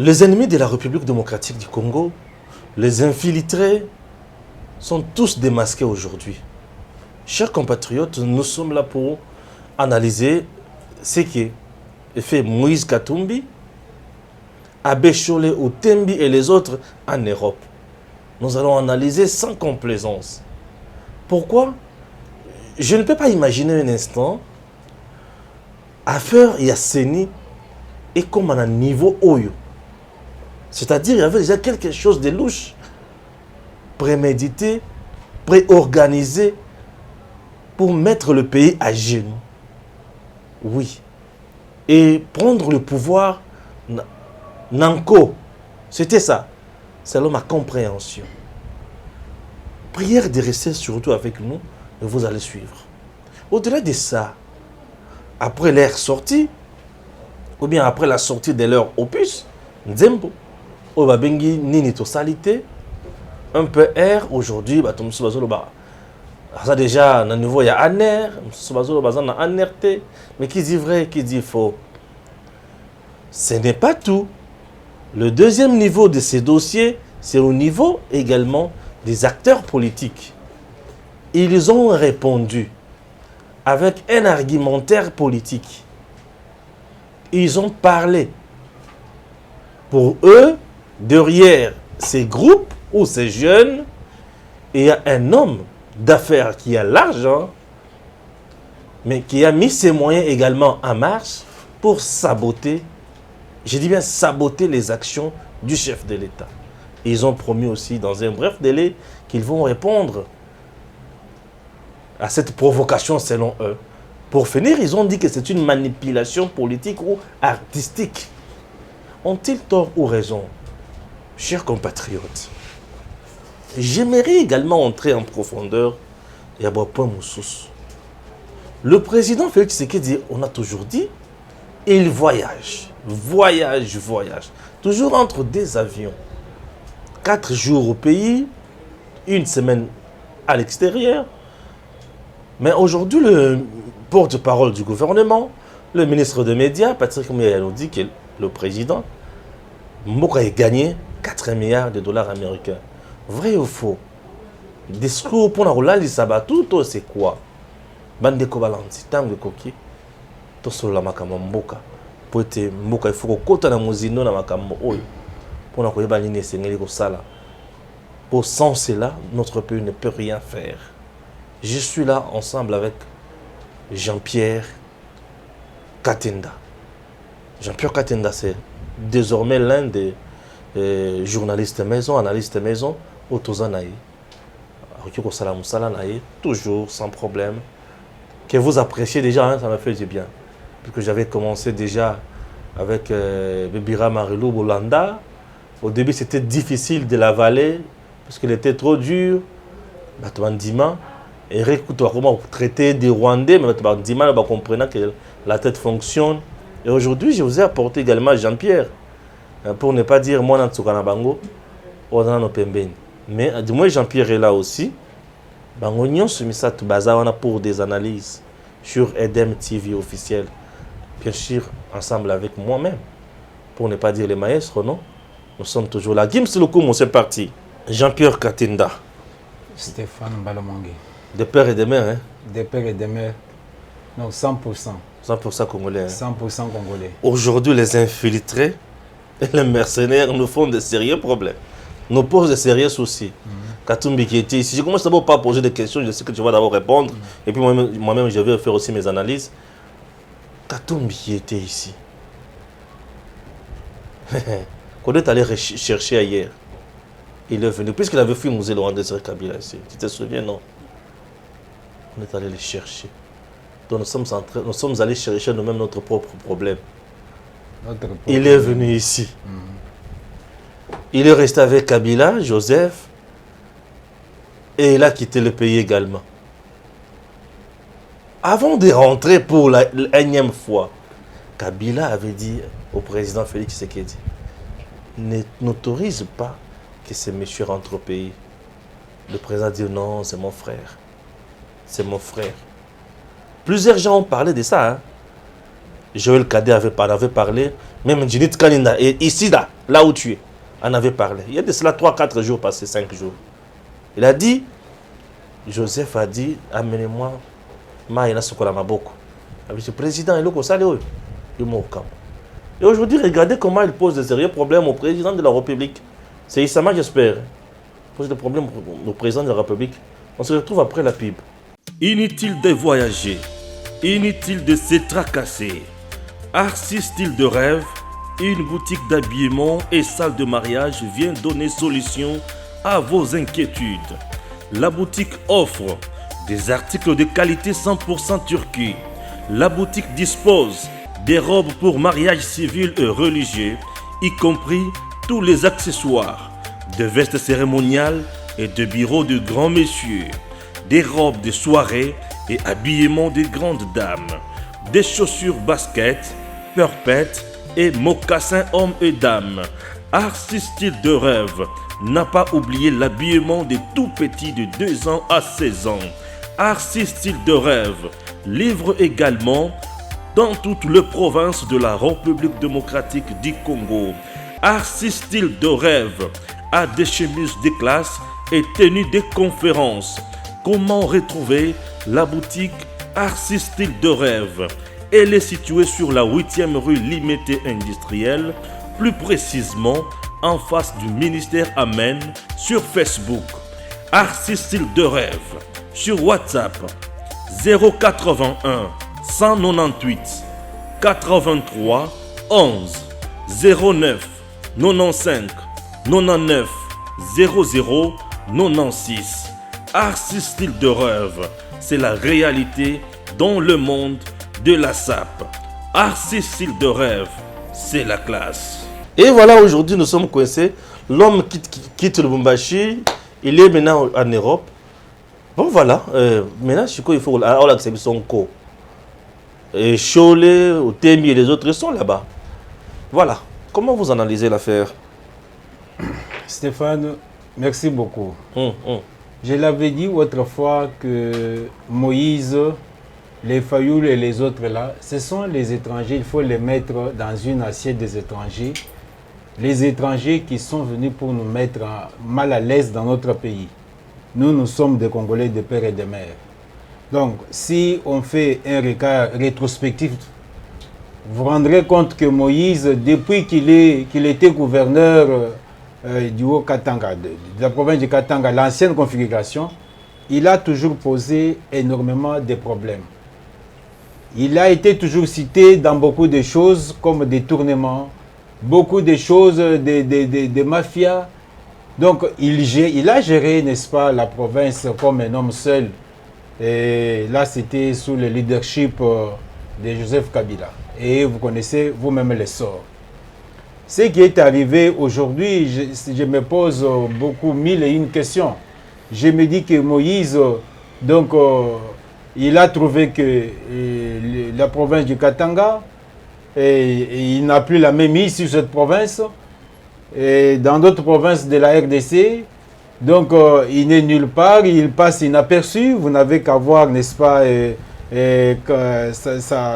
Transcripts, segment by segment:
Les ennemis de la République démocratique du Congo, les infiltrés, sont tous démasqués aujourd'hui. Chers compatriotes, nous sommes là pour analyser ce qui est fait Moïse Katumbi, Abbé Cholé Otembi et les autres en Europe. Nous allons analyser sans complaisance. Pourquoi? Je ne peux pas imaginer un instant affaire Yasseni et comme à un niveau Oyo. C'est-à-dire qu'il y avait déjà quelque chose de louche, prémédité, préorganisé pour mettre le pays à genoux. Oui. Et prendre le pouvoir, Nanko, c'était ça. Selon ma compréhension. Prière de rester surtout avec nous et vous allez suivre. Au-delà de ça, après leur sortie, ou bien après la sortie de leur opus, Nzembo, Obabengi Nini Tosalité, un peu air, aujourd'hui, ça déjà, à nouveau, il y a un air, un RT, mais qui dit vrai, qui dit faux. Ce n'est pas tout. Le deuxième niveau de ces dossiers, c'est au niveau également des acteurs politiques. Ils ont répondu avec un argumentaire politique. Ils ont parlé. Pour eux, derrière ces groupes ou ces jeunes, il y a un homme d'affaires qui a l'argent, mais qui a mis ses moyens également en marche pour saboter, je dis bien saboter les actions du chef de l'État. Ils ont promis aussi dans un bref délai qu'ils vont répondre à cette provocation selon eux. Pour finir, ils ont dit que c'est une manipulation politique ou artistique. Ont-ils tort ou raison? Chers compatriotes, j'aimerais également entrer en profondeur et à point Moussous. Le président Félix Tshisekedi, on a toujours dit, il voyage. Toujours entre des avions. 4 jours au pays, 1 semaine à l'extérieur. Mais aujourd'hui, le porte-parole du gouvernement, le ministre des Médias, Patrick Mouya, nous dit que le président Mboka a gagné 4 milliards de dollars américains. Vrai ou faux? Discours pour la roulade, tout c'est quoi? Bande Kobalanti, tant de coquilles, tout sur la makama Mboka. Pour être Mboka, il faut qu'on compte dans Mozino, dans makama Oyo. Pour la roulade, pour sans cela, notre pays ne peut rien faire. Je suis là ensemble avec Jean-Pierre Katenda. Jean-Pierre Katenda, c'est désormais l'un des journalistes maison, analystes maison, au Tozanaï. Toujours sans problème. Que vous appréciez déjà, hein, ça m'a fait du bien. Puisque j'avais commencé déjà avec Bébira Marilou Bolanda. Au début, c'était difficile de l'avaler, parce qu'il était trop dur. Batouandima. Et comment traiter des Rwandais, mais Batouandima, on comprenait que la tête fonctionne. Et aujourd'hui, je vous ai apporté également Jean-Pierre. Pour ne pas dire moi, Natsukana Bango, mais du moins, Jean-Pierre est là aussi. Bango, soumis ça pour des analyses sur Edem TV officiel. Bien sûr, ensemble avec moi-même. Pour ne pas dire les maestros, non? Nous sommes toujours là. Gims Lukumo, c'est parti. Jean-Pierre Katenda. Stéphane Balomangue. De père et de mère, hein? De père et de mère. Non, 100%. 100% congolais. Hein? 100% congolais. Aujourd'hui, les infiltrés et les mercenaires nous font de sérieux problèmes. Nous posent de sérieux soucis. Katumbi qui était ici. Je commence d'abord par poser des questions. Je sais que tu vas d'abord répondre. Et puis moi-même, je vais faire aussi mes analyses. Katumbi qui était ici. Qu'on est allé chercher ailleurs. Il est venu. Puisqu'il avait fui Mouzé Laurent de Kabila ici. Tu te souviens, non? On est allé les chercher. Donc nous sommes allés chercher nous-mêmes notre propre problème. Il est venu ici. Il est resté avec Kabila, Joseph, et il a quitté le pays également. Avant de rentrer pour la énième fois, Kabila avait dit au président Félix Tshisekedi, n'autorise pas que ce monsieur rentre au pays. Le président dit non, c'est mon frère. C'est mon frère. Plusieurs gens ont parlé de ça. Hein? Joël Cadet avait parlé, même Djinit Kanina, et ici, là où tu es, en avait parlé. Il y a de cela 3-4 jours passés, 5 jours. Il a dit, Joseph a dit, amenez-moi Maïna Sokola Maboko. Avec le président, il est Et aujourd'hui, regardez comment il pose de sérieux problèmes au président de la République. C'est Issama, j'espère. Il pose des problèmes au président de la République. On se retrouve après la pub. Inutile de voyager, inutile de se tracasser. Arcis Style de Rêve, une boutique d'habillement et salle de mariage vient donner solution à vos inquiétudes. La boutique offre des articles de qualité 100% turquie. La boutique dispose des robes pour mariage civil et religieux, y compris tous les accessoires, de vestes cérémoniales et de bureaux de grands messieurs, des robes de soirée et habillement de grandes dames, des chaussures basket, perpètes et mocassins hommes et dames. Arcis Style de Rêve n'a pas oublié l'habillement des tout petits de 2 ans à 16 ans. Arcis Style de Rêve livre également dans toutes les provinces de la République démocratique du Congo. Arcis Style de Rêve a des chemises de classe et tenues de conférences. Comment retrouver la boutique Arcis Style de Rêve? Elle est située sur la 8e rue Limité Industrielle, plus précisément en face du ministère Amen, sur Facebook. Arcis Style de Rêve, sur WhatsApp 081 198 83 11 09 95 99 00 96. Arcis Style de Rêve, c'est la réalité dans le monde de la SAP. Arcis Style de Rêve, c'est la classe. Et voilà, aujourd'hui nous sommes coincés. L'homme quitte le Lubumbashi, il est maintenant en Europe. Bon voilà, maintenant il faut accepter son co. Et Cholet, Otemi et les autres sont là-bas. Voilà, comment vous analysez l'affaire? Stéphane, merci beaucoup. Je l'avais dit autrefois que Moïse, les Fayoul et les autres là, ce sont les étrangers, il faut les mettre dans une assiette des étrangers. Les étrangers qui sont venus pour nous mettre mal à l'aise dans notre pays. Nous sommes des Congolais de père et de mère. Donc, si on fait un regard rétrospectif, vous vous rendrez compte que Moïse, depuis qu'il était gouverneur du Haut-Katanga, de la province du Katanga, l'ancienne configuration, il a toujours posé énormément de problèmes. Il a été toujours cité dans beaucoup de choses comme détournements, beaucoup de choses, des mafias. Donc, il a géré, n'est-ce pas, la province comme un homme seul. Et là, c'était sous le leadership de Joseph Kabila. Et vous connaissez vous-même les sorts. Ce qui est arrivé aujourd'hui, je me pose beaucoup, 1001 questions. Je me dis que Moïse, donc, il a trouvé que la province du Katanga, et il n'a plus la même mise sur cette province. Et dans d'autres provinces de la RDC, donc il n'est nulle part, il passe inaperçu. Vous n'avez qu'à voir, n'est-ce pas,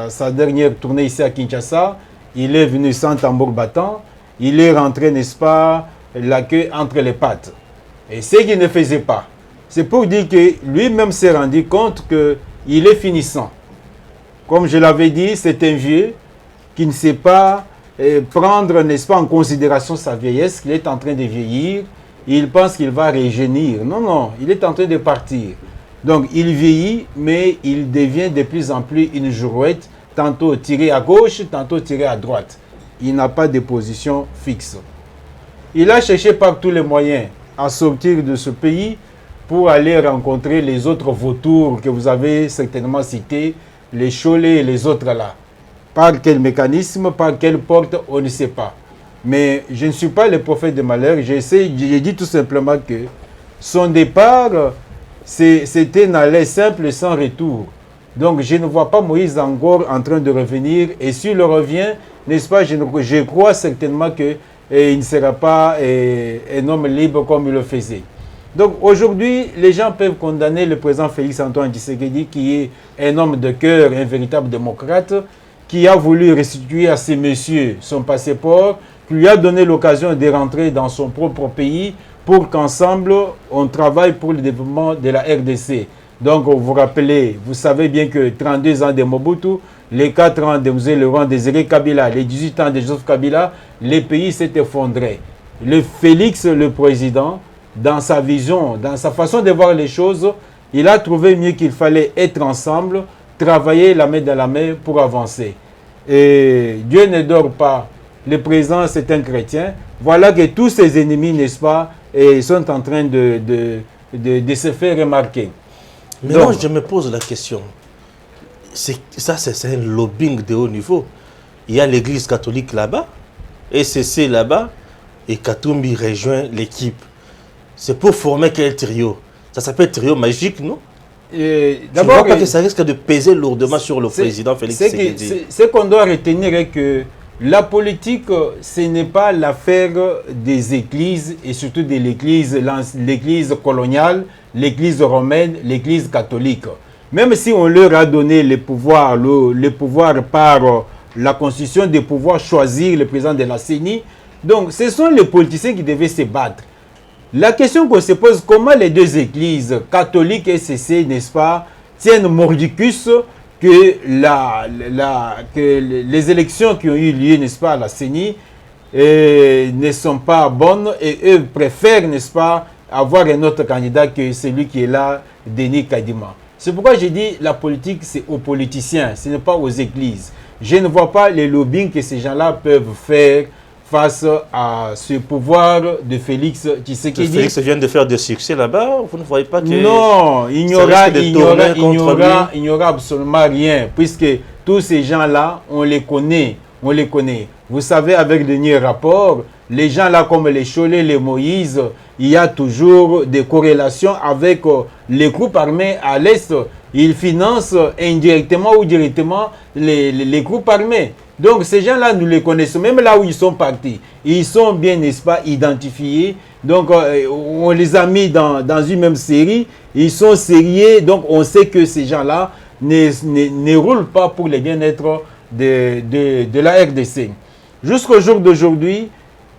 sa dernière tournée ici à Kinshasa. Il est venu sans tambour battant, il est rentré, n'est-ce pas, la queue entre les pattes. Et ce qu'il ne faisait pas, c'est pour dire que lui-même s'est rendu compte qu'il est finissant. Comme je l'avais dit, c'est un vieux qui ne sait pas prendre, n'est-ce pas, en considération sa vieillesse, qu'il est en train de vieillir. Il pense qu'il va régénir. Non, non, il est en train de partir. Donc, il vieillit, mais il devient de plus en plus une girouette, tantôt tiré à gauche, tantôt tiré à droite. Il n'a pas de position fixe. Il a cherché par tous les moyens à sortir de ce pays pour aller rencontrer les autres vautours que vous avez certainement cités, les Cholais et les autres là. Par quel mécanisme, par quelle porte, on ne sait pas. Mais je ne suis pas le prophète de malheur. J'ai dit tout simplement que son départ, c'était un aller simple sans retour. Donc je ne vois pas Moïse encore en train de revenir. Et s'il revient, n'est-ce pas, je crois certainement qu'il ne sera pas un homme libre comme il le faisait. Donc aujourd'hui, les gens peuvent condamner le président Félix Antoine Tshisekedi, qui est un homme de cœur, un véritable démocrate, qui a voulu restituer à ces messieurs son passeport, qui lui a donné l'occasion de rentrer dans son propre pays pour qu'ensemble, on travaille pour le développement de la RDC. Donc, vous vous rappelez, vous savez bien que 32 ans de Mobutu, les 4 ans de M. Laurent Désiré Kabila, les 18 ans de Joseph Kabila, les pays s'est effondré. Le Félix, le président, dans sa vision, dans sa façon de voir les choses, il a trouvé mieux qu'il fallait être ensemble, travailler la main dans la main pour avancer. Et Dieu ne dort pas. Le président, c'est un chrétien. Voilà que tous ses ennemis, n'est-ce pas, et sont en train de se faire remarquer. Mais donc, moi, je me pose la question. Ça, c'est un lobbying de haut niveau. Il y a l'église catholique là-bas, ECC là-bas, et Katumbi rejoint l'équipe. C'est pour former quel trio? Ça s'appelle trio magique, non? D'abord, pas que ça risque de peser lourdement sur le président Félix Tshisekedi. Ce qu'on doit retenir est que la politique, ce n'est pas l'affaire des églises et surtout de l'église coloniale, l'église romaine, l'église catholique. Même si on leur a donné le pouvoir par la constitution de pouvoir choisir le président de la CENI, donc ce sont les politiciens qui devaient se battre. La question qu'on se pose, comment les deux églises, catholiques et CC, n'est-ce pas, tiennent mordicus que les élections qui ont eu lieu, n'est-ce pas, à la CENI, ne sont pas bonnes et eux préfèrent, n'est-ce pas, avoir un autre candidat que celui qui est là, Denis Kadima. C'est pourquoi j'ai dit la politique, c'est aux politiciens, ce n'est pas aux églises. Je ne vois pas les lobbying que ces gens-là peuvent faire face à ce pouvoir de Félix Tshisekedi. Félix vient de faire des succès là-bas, vous ne voyez pas que... Non, il n'y aura absolument rien, puisque tous ces gens-là, on les connaît. Vous savez, avec le dernier rapport, les gens là comme les Cholé, les Moïse, il y a toujours des corrélations avec les groupes armés à l'Est. Ils financent indirectement ou directement les groupes armés. Donc ces gens-là, nous les connaissons, même là où ils sont partis. Ils sont bien, n'est-ce pas, identifiés. Donc on les a mis dans une même série. Ils sont sérieux, donc on sait que ces gens-là ne roulent pas pour le bien-être de la RDC. Jusqu'au jour d'aujourd'hui,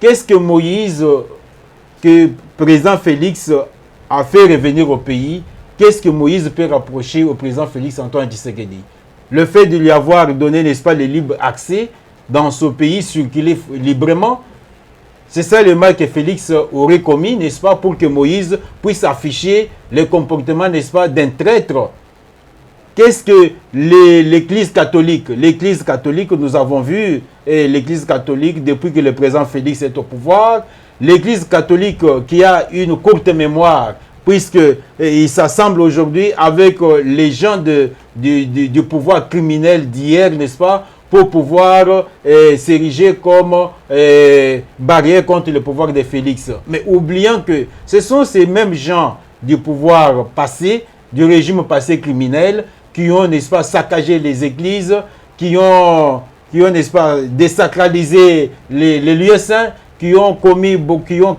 qu'est-ce que Moïse, que président Félix a fait revenir au pays? Qu'est-ce que Moïse peut rapprocher au président Félix Antoine Tshisekedi? Le fait de lui avoir donné, n'est-ce pas, le libre accès dans ce pays, circuler librement, c'est ça le mal que Félix aurait commis, n'est-ce pas, pour que Moïse puisse afficher le comportement, n'est-ce pas, d'un traître. Qu'est-ce que l'Église catholique, nous avons vu, l'Église catholique, depuis que le président Félix est au pouvoir, l'Église catholique qui a une courte mémoire, puisqu'il s'assemble aujourd'hui avec les gens du pouvoir criminel d'hier, n'est-ce pas, pour pouvoir s'ériger comme barrière contre le pouvoir de Félix. Mais oubliant que ce sont ces mêmes gens du pouvoir passé, du régime passé criminel, qui ont, n'est-ce pas, saccagé les églises, qui ont n'est-ce pas, désacralisé les lieux saints, qui ont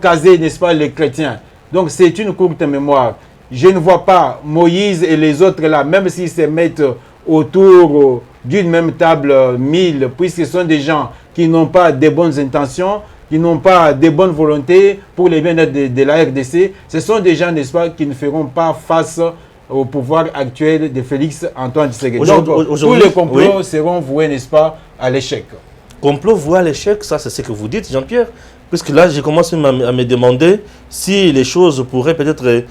casé, n'est-ce pas, les chrétiens. Donc c'est une courte mémoire. Je ne vois pas Moïse et les autres là, même s'ils se mettent autour d'une même table 1000, puisque ce sont des gens qui n'ont pas de bonnes intentions, qui n'ont pas de bonnes volontés pour le bien-être de la RDC. Ce sont des gens, n'est-ce pas, qui ne feront pas face au pouvoir actuel de Félix Antoine Tshisekedi. Donc tous les complots seront voués, n'est-ce pas, à l'échec. Complot voué à l'échec, ça c'est ce que vous dites, Jean-Pierre. Puisque là, j'ai commencé à me demander si les choses pourraient peut-être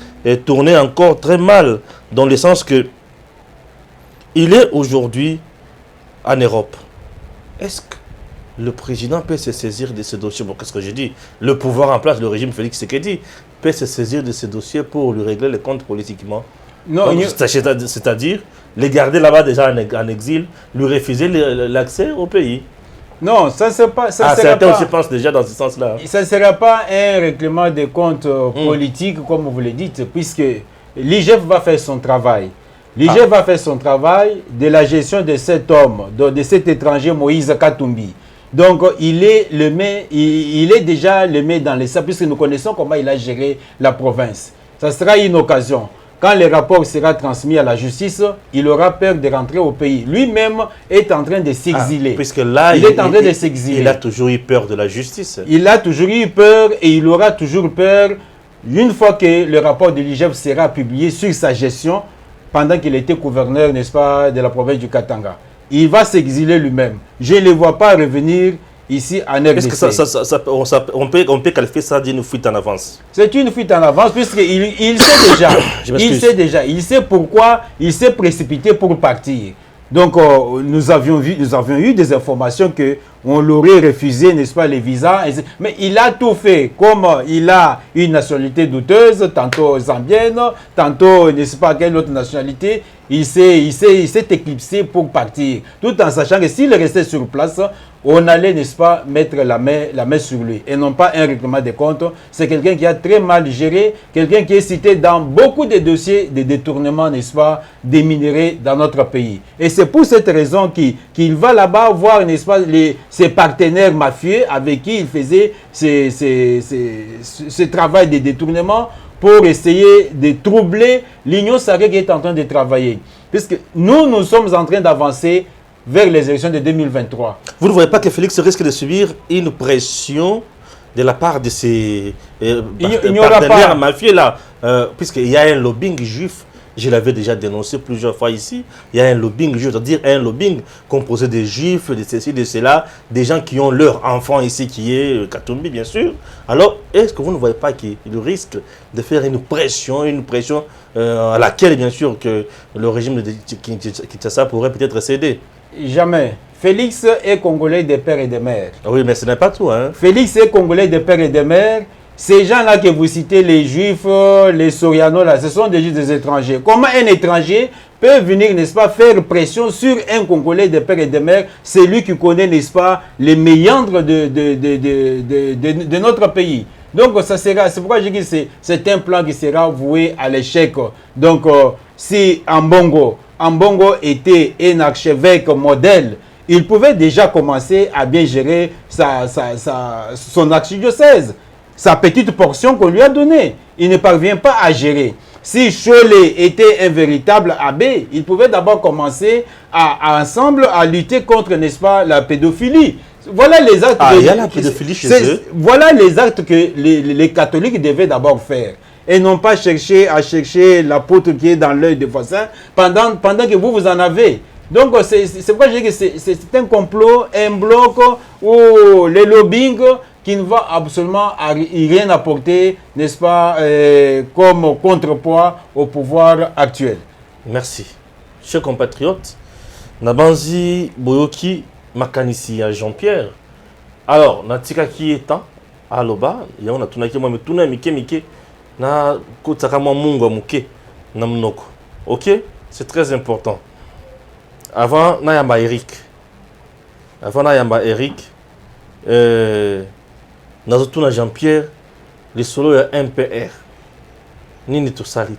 tourner encore très mal, dans le sens que il est aujourd'hui en Europe. Est-ce que le président peut se saisir de ce dossier? Bon, qu'est-ce que je dis? Le pouvoir en place, le régime Félix Tshisekedi, peut se saisir de ce dossier pour lui régler les comptes politiquement? Non, c'est-à-dire les garder là-bas déjà en exil, lui refuser l'accès au pays. Non, ça ne sera pas. Certains aussi pensent déjà dans ce sens-là. Ça ne sera pas un règlement des comptes politiques, comme vous le dites, puisque l'IGF va faire son travail. L'IGF va faire son travail de la gestion de cet homme, de cet étranger Moïse Katumbi. Donc, il est déjà le maître dans les sables, puisque nous connaissons comment il a géré la province. Ça sera une occasion. quand le rapport sera transmis à la justice, il aura peur de rentrer au pays. Lui-même est en train de s'exiler. Puisque là, il est en train de s'exiler. Il a toujours eu peur de la justice. Il a toujours eu peur et il aura toujours peur une fois que le rapport de l'IGF sera publié sur sa gestion pendant qu'il était gouverneur, n'est-ce pas, de la province du Katanga. Il va s'exiler lui-même. Je ne le vois pas revenir ici en RDC. Est-ce que on peut qualifier ça d'une fuite en avance? C'est une fuite en avance puisqu'il sait déjà. Il sait pourquoi il s'est précipité pour partir. Donc, nous avions eu des informations qu'on l'aurait refusé, n'est-ce pas, les visas. Mais il a tout fait. Comme il a une nationalité douteuse, tantôt zambienne, tantôt, n'est-ce pas, quelle autre nationalité, il s'est éclipsé pour partir. Tout en sachant que s'il restait sur place, on allait, n'est-ce pas, mettre la main sur lui. Et non pas un règlement de compte. C'est quelqu'un qui a très mal géré, quelqu'un qui est cité dans beaucoup de dossiers de détournement, n'est-ce pas, des minéraux dans notre pays. Et c'est pour cette raison qu'il va là-bas voir, n'est-ce pas, ses partenaires mafieux avec qui il faisait ce travail de détournement pour essayer de troubler l'Union sacrée qui est en train de travailler. Puisque nous sommes en train d'avancer vers les élections de 2023. Vous ne voyez pas que Félix risque de subir une pression de la part de ses partenaires mafieux là, puisqu'il y a un lobbying juif, je l'avais déjà dénoncé plusieurs fois ici, il y a un lobbying juif, c'est-à-dire un lobbying composé de juifs, de ceci, de cela, des gens qui ont leur enfant ici qui est Katumbi bien sûr. Alors, est-ce que vous ne voyez pas qu'il risque de faire une pression à laquelle bien sûr que le régime de Kinshasa pourrait peut-être céder? Jamais. Félix est Congolais de père et de mère. Oui, mais ce n'est pas tout. Hein. Félix est Congolais de père et de mère. Ces gens-là que vous citez, les Juifs, les Sorianos, là, ce sont des étrangers. Comment un étranger peut venir, n'est-ce pas, faire pression sur un Congolais de père et de mère? C'est lui qui connaît, n'est-ce pas, les méandres de notre pays. Donc, c'est pourquoi je dis que c'est un plan qui sera voué à l'échec. Donc, si Ambongo était un archevêque modèle, il pouvait déjà commencer à bien gérer son archidiocèse, sa petite portion qu'on lui a donnée. Il ne parvient pas à gérer. Si Cholet était un véritable abbé, il pouvait d'abord commencer ensemble à lutter contre, n'est-ce pas, la pédophilie. Voilà les actes. Il y a la pédophilie chez eux. Voilà les actes que les catholiques devaient d'abord faire. Et non pas chercher l'apôtre qui est dans l'œil du voisin pendant que vous en avez. Donc, c'est pourquoi je dis que c'est un complot, un bloc où les lobbying qui ne va absolument rien apporter, n'est-ce pas, comme contrepoids au pouvoir actuel. Merci. Chers compatriotes, Nabanzi Boyoki Makanisi à Jean-Pierre. Alors, Natika qui est temps à Loba, il y a un tunaki moi mais tuna mike na kutaka mwa mungo muke na mnoko. OK? C'est très important. Avant Nayamba Eric. Nazotuna Jean-Pierre, les solo ya MPR. Nini to salite.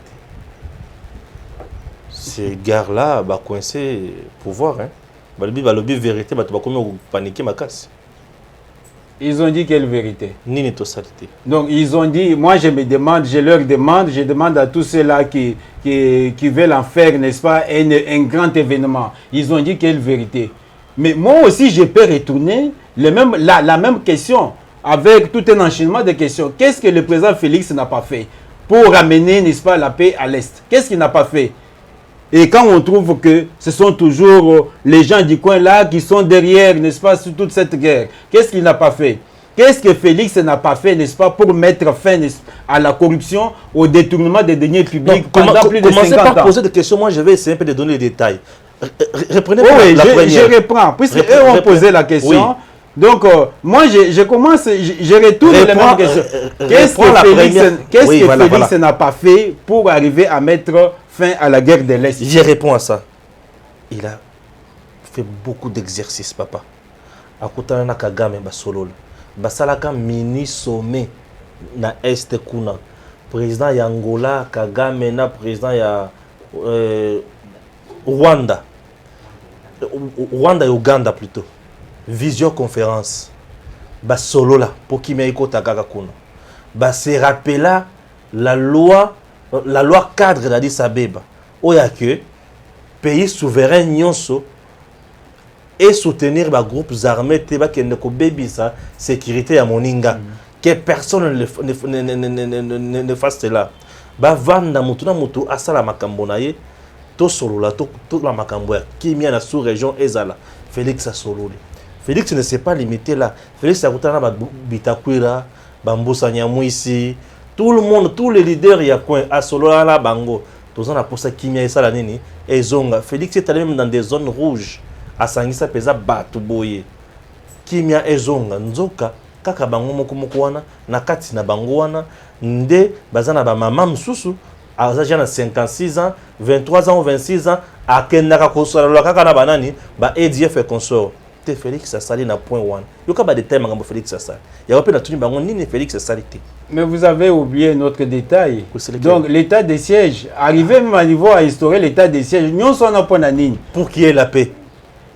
Ces gars-là bah coincé pouvoir hein. Balobi vérité bah tu vas comment paniquer ma casse. Ils ont dit quelle vérité? Nini to salite. Donc ils ont dit, moi je demande à tous ceux-là qui veulent en faire, n'est-ce pas, un grand événement. Ils ont dit quelle vérité? Mais moi aussi je peux retourner la même question avec tout un enchaînement de questions. Qu'est-ce que le président Félix n'a pas fait pour ramener, n'est-ce pas, la paix à l'Est? Qu'est-ce qu'il n'a pas fait? Et quand on trouve que ce sont toujours les gens du coin là qui sont derrière, n'est-ce pas, sur toute cette guerre, qu'est-ce qu'il n'a pas fait? Qu'est-ce que Félix n'a pas fait, n'est-ce pas, pour mettre fin à la corruption, au détournement des deniers publics pendant plus de 50 ans? Commencez par poser des questions, moi je vais essayer un peu de donner les détails. Reprenez la première. Je reprends, puisque eux ont posé la question. Oui. Donc, moi, je commence, je retourne la même question. Qu'est-ce que Félix n'a pas fait pour arriver à mettre fin à la guerre de l'Est? Je réponds à ça. Il a fait beaucoup d'exercices, papa. À côté de Kagame, Basolol. Basalaka mini sommet na Est Kuna. Président Yangola, Kagame, na président ya Rwanda. Rwanda et Uganda plutôt. Visioconférence. Basolola, pour qui meiko takaka kuna. Se rappela la loi la loi cadre d'Addis Abeba oya que pays souverain nyonso et soutenir les groupes armés qui sa sécurité à Moninga. Que personne ne fasse cela. Ba vanda mutu na mutu asala makambo na ye to solola to la makambo ya kimia na sous-région ezala. Félix a sololi. Félix ne s'est pas limité là. Félix a kutana ba Bitakwira, Bambusa Nyamwisi, tout le monde, tous les leaders ya coin a solola la bango. Tous on a pour ça kimia esala nini ezonga. Félix est allé même dans des zones rouges. Asangisa peza batu boye. Kimia ezonga nzoka kaka bango moko wana na kati na bango wana nde bazana ba mama msusu azaja na 56 ans 23 ans ou 26 ans akendaka kosala kaka na banani ba EDF et consort te Félix asali na point 1 yoka ba détail mangambo Félix asali ya pe na tuni bango nini Félix asali te. Mais vous avez oublié notre détail. Donc l'état de siège arrivé même à niveau à instaurer l'état de siège nous sommes point na nini pour qu'il y ait la paix.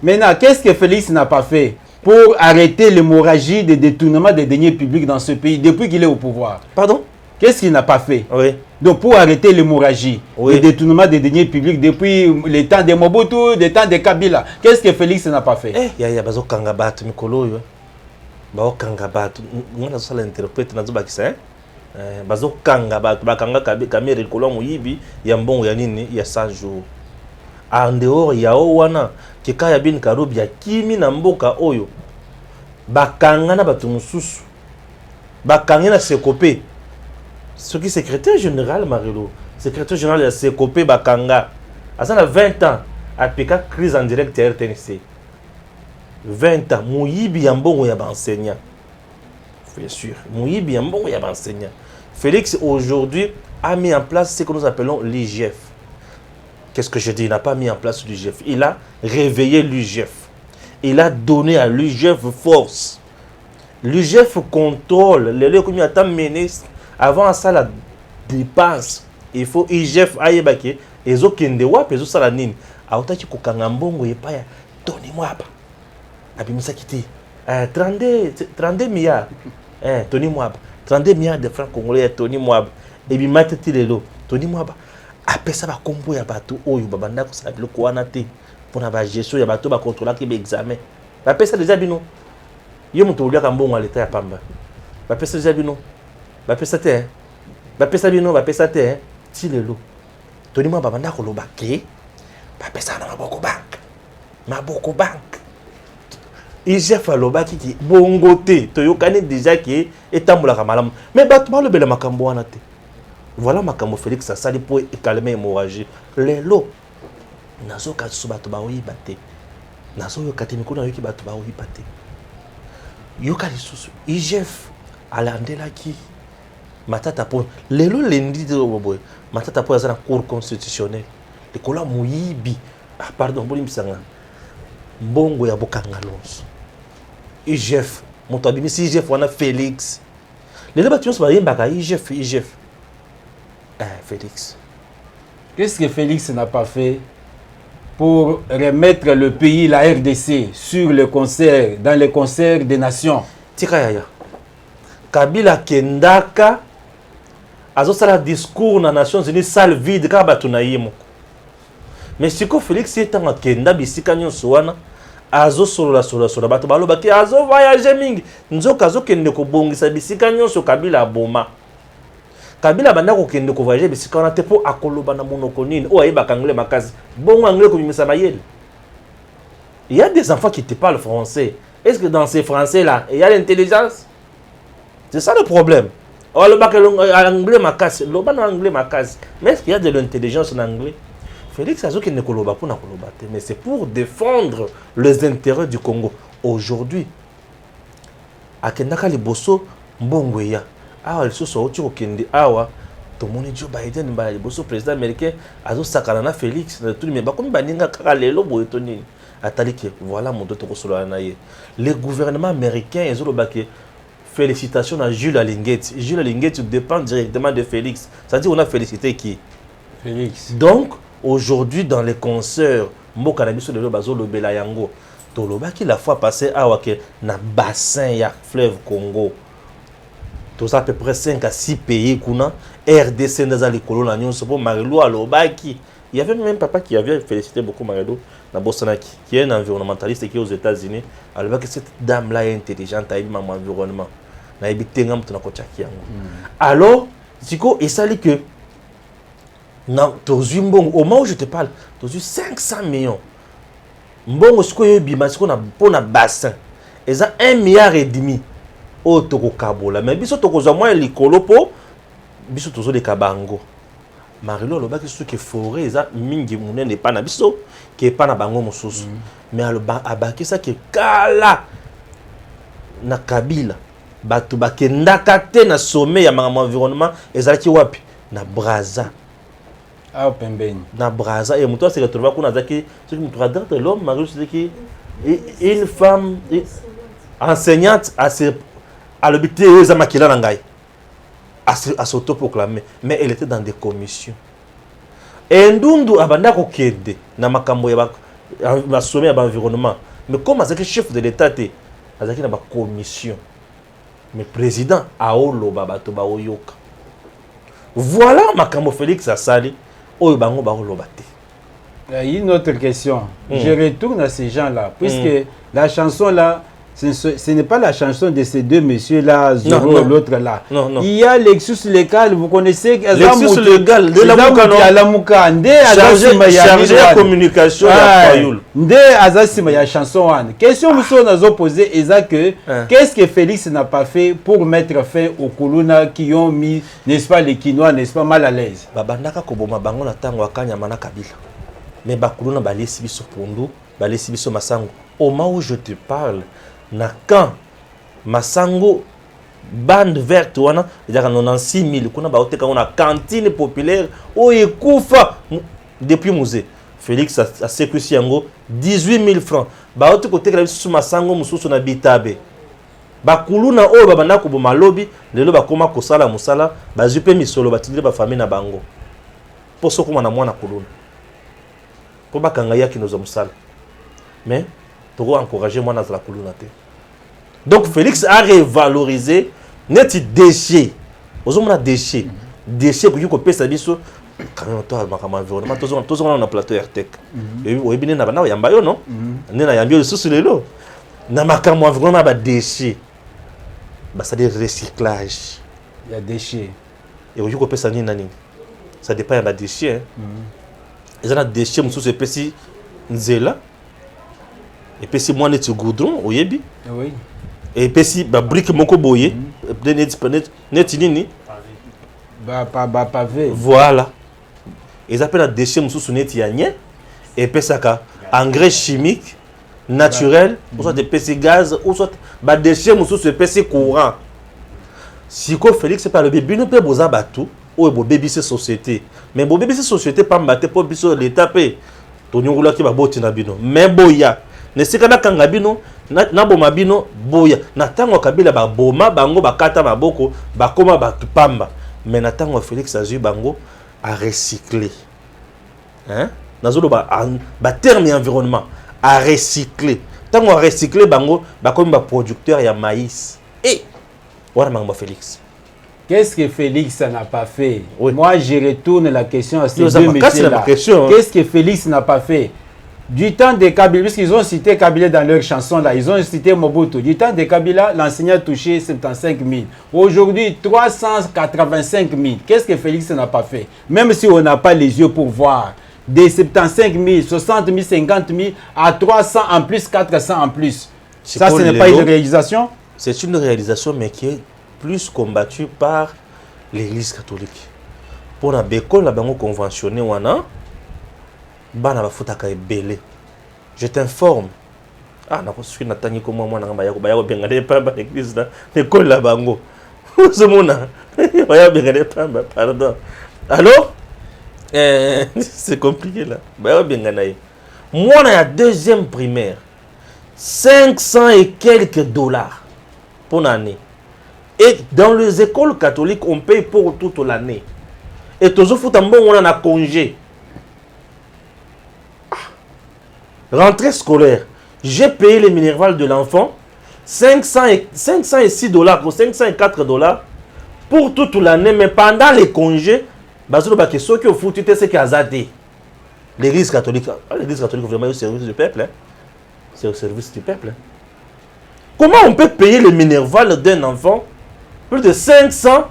Maintenant qu'est-ce que Félix n'a pas fait pour arrêter l'hémorragie des détournements des deniers publics dans ce pays depuis qu'il est au pouvoir? Pardon? Qu'est-ce qu'il n'a pas fait? Oui. Donc pour arrêter l'hémorragie, des détournements des deniers publics depuis les temps de Mobutu, les temps de Kabila, qu'est-ce que Félix n'a pas fait? Ya bazo kangabatu mikolo yo. Bao kangabatu. Ngona so la interprète na zobakisa bazo kangabatu bakanga kamera ikolo muyibi ya mbongo ya nini ya 100 jours. En dehors ya wana kika ya bin karubi ya kimi na mboka oyo bakanga na batu mususu bakanga na Sekopé ce qui secrétaire général Marilo secrétaire général ya Sekopé bakanga asana 20 ans apika crise en direct ya RTNC 20 ans muyibi ya mbongo ya enseignant bien sûr muyibi ya mbongo ya enseignant. Félix aujourd'hui a mis en place ce que nous appelons l'IGF. Qu'est-ce que je dis? Il n'a pas mis en place l'UGF. Il a réveillé l'UGF. Il a donné à l'UGF force. L'UGF contrôle les lieux comme il y a tant ministre. Avant ça, la dépense. Il faut l'UGF aille baké. Et zo kende wap, et zo salanine. Aotachi kokangambongo et pas ya. Donnez-moi pas. Abimisa kiti. 32 milliards. Tony Mwab. 32 milliards de francs congolais. Tony Mwab. Et bien, mateti lelo. Tony Mwab. Après ça, combo ya bateau oyo babanda ko sala biloko wana te pona ba gestion ya bateau ba contrôler ki ba examen. Ba pesa déjà bino. Yo muto ulia ka mbongo l'état ya pamba. Ba pesa déjà bino. Ba pesa te. Ba pesa bino, ba pesa te. Ti lelo. Toni mo babanda ko loba ke. Ba pesa na maboko bank. Maboko bank. IGF aloba ki bongo te. To yokani déjà ki etambola ka malamu. Mais bato ba lobela makambo wana te. Voilà makambo Félix asali pour calmer l'hémorragie. Lelo nazo katsu bato ba oyiba te. Nazo yo katemiko na yoki bato ba oyiba te. Yoka lisusu IGF alandela ki matata po lelo lendi de boboy matata po azana cour constitutionnelle. Lekola muyibi pardon boli misanga mbongo ya bokanga lonso. IGF moto abimisi IGF wana Félix. Lelo bato so ba yembaka IGF Félix. Qu'est-ce que Félix n'a pas fait pour remettre le pays, la RDC, sur le concert, dans les concerts des nations? Tikaya. Kabila Kendaka azo sala discours na Nations Unies salle vide ka batu na yimo. Mais siko Félix etanga kenda bisika nyonso wana azo solola batu baloba ki azo voyager mingi nzoka azo kende ko bongisa bisika nyonso Kabila boma. Kabila banda ko kende ko voyager bisika wana te po akoloba na monoko nini o ayeba kangle makazi bongo anglais ko bimisa bayele. Il y a des enfants qui te parlent français. Est-ce que dans ces français là il y a l'intelligence? C'est ça le problème. Oh, le bac anglais makazi, le bac anglais makazi. Mais est-ce qu'il y a de l'intelligence en anglais? Félix Azo qui ne koloba pour na koloba, mais c'est pour défendre les intérêts du Congo aujourd'hui. Akendaka liboso mbongweya. Awa lisoso oti okende awa tomoni Joe Biden ba liboso président américain azo sakana na Félix na tout mais ba komi baninga kaka lelo boye toni ataliki voilà mon doto kosolo na ye. Le gouvernement américain ezo baki félicitations à Jules Alinguet. Jules Alinguet dépend directement de Félix. Ça dit on a félicité qui? Félix. Donc aujourd'hui dans les concerts mboka na biso de bazo lobela yango toloba ki la fois passée awa ke na bassin ya fleuve Congo tous à peu près 5 à 6 pays kuna RDC dans les colons l'union c'est pour Marilo Alobaki. Il y avait même papa qui avait félicité beaucoup Marilo na Bosanaki qui est un environnementaliste qui est aux États-Unis. Alors que cette dame là est intelligente à mon environnement. Na ebitenga mtu na kochaki yango. Alors, siko et ça dit que na tozu mbongo au moment où je te parle, tozu 500 millions. Mbongo siko yebima siko na pona bassin. Et ça 1,5 milliard au toko kabola mais biso toko za moi likolo po biso tozo de kabango. Marilo loba que ce que forêt ça mingi munene pas na biso qui pas na bango mosusu. Mais aloba abaki ça que kala na Kabila batu bakendaka te na sommet ya mama environnement ezalaki wapi na Brazza. Ah pembeni. Na Brazza et muto se retrouva kuna zaki ce qui muto adore l'homme Marilo c'est qui une femme enseignante à l'hôpital eza makila na ngai à s'autoproclamer mais elle était dans des commissions et ndundu abanda ko kende na makambo ya ba sommet ya environnement mais comme azaki chef de l'état te azaki na ba commission mais président aoloba bato ba oyoka voilà makambo Félix asali oyo bango ba oloba te. Une autre question. Je retourne à ces gens-là puisque la chanson là ce n'est pas la chanson de ces deux messieurs-là, Zoro et l'autre là. Non. Il y a Lexus Legal, vous connaissez Lexus Legal, de la Mouka, chargé de communication, de Azasima, il y a chanson. Question que nous avons posée, est que qu'est-ce que Félix n'a pas fait pour mettre fin aux Kuluna qui ont mis, n'est-ce pas, les Quinois, n'est-ce pas, mal à l'aise? Babandaka Koboma Bango na tango akanya mana Kabila. Mais Bakuluna balesi biso Pondu, balesi biso Masango. Au moment où je te parle, na quand Masango bande verte wana déjà 96 000 kuna ba oteka na cantine populaire o ekufa depuis musée Félix a sécurisé yango 18 000 francs ba oteka oteka biso Masango mususu na bitabe bakuluna oyo babanda ko boma lobi lelo bakoma kosala musala bazupe misolo batindile ba famille na bango poso kuma na mwana kuluna po bakanga yaki nozo musala mais toko encourager mwana za la kuluna te. Donc Félix a révalorisé net déchet. Aux hommes on a déchet que ko pesa biso quand même toi makama environnement tous on a plateau RTEC. Et oui bien na bana yamba yo non. Nena yambio le sous lelo. Na makama environnement ba déchet. Ba ça des recyclage. Il y a déchets. Et oui ko pesa nini nani. Ça dépend ya ba déchet. Ils ont des déchets mususu epesi nzela. Epesi moi net goudron oyebi. Oui. Et puis si ba brique moko boye net nini ba pavé voilà ils appellent la déchet mususu net yanye et puis ça ka engrais chimique naturel ou soit des PC gaz ou soit ba déchet mususu PC courant siko Félix c'est pas le bébé no pe boza batu ou bo bébé c'est société mais bo bébé c'est société pas mbaté pour biso l'état pe to nyongula ki ba boti na bino mais boya ne sekana kanga bino na boma bino boya na tango Kabila ba boma bango bakata maboko bakoma batupamba mais na tango Félix azui bango à recycler hein nazolo ba terme environnement à recycler tango à recycler bango bakomi ba producteur ya maïs et wana bango Félix. Qu'est-ce que Félix n'a pas fait? Oui. Moi je retourne la question à ces deux messieurs-là. Qu'est-ce que Félix n'a pas fait? Du temps de Kabila, puisqu'ils ont cité Kabila dans leur chanson là, ils ont cité Mobutu. Du temps de Kabila, l'enseignant a touché 75 000. Aujourd'hui, 385 000. Qu'est-ce que Félix n'a pas fait? Même si on n'a pas les yeux pour voir. Des 75 000, 60 000, 50 000 à 300 en plus, 400 en plus. Ça, ce n'est pas une réalisation? C'est une réalisation, mais qui est plus combattue par l'Église catholique. Pour la bécole, la banque conventionnée, bana bafutaka ebele. Je t'informe. Ah na kosuki na tangi ko mwana ngamba ya ko bengade pamba église na école la bango. Uzomona. Baya bengade pamba, pardon. Alors c'est compliqué là. Baya bengana yi. Mwana ya deuxième primaire 500 et quelques dollars pour l'année. Et dans les écoles catholiques on paye pour toute l'année. Et toujours futa mbongo na congé. Rentrée scolaire, j'ai payé les minervales de l'enfant 506 dollars ou 504 dollars pour toute l'année, mais pendant les congés, ceux qui ont foutu, c'est qui a zadé. L'église catholique, vraiment, est au service du peuple. Hein. C'est au service du peuple. Hein. Comment on peut payer le minerval d'un enfant plus de 500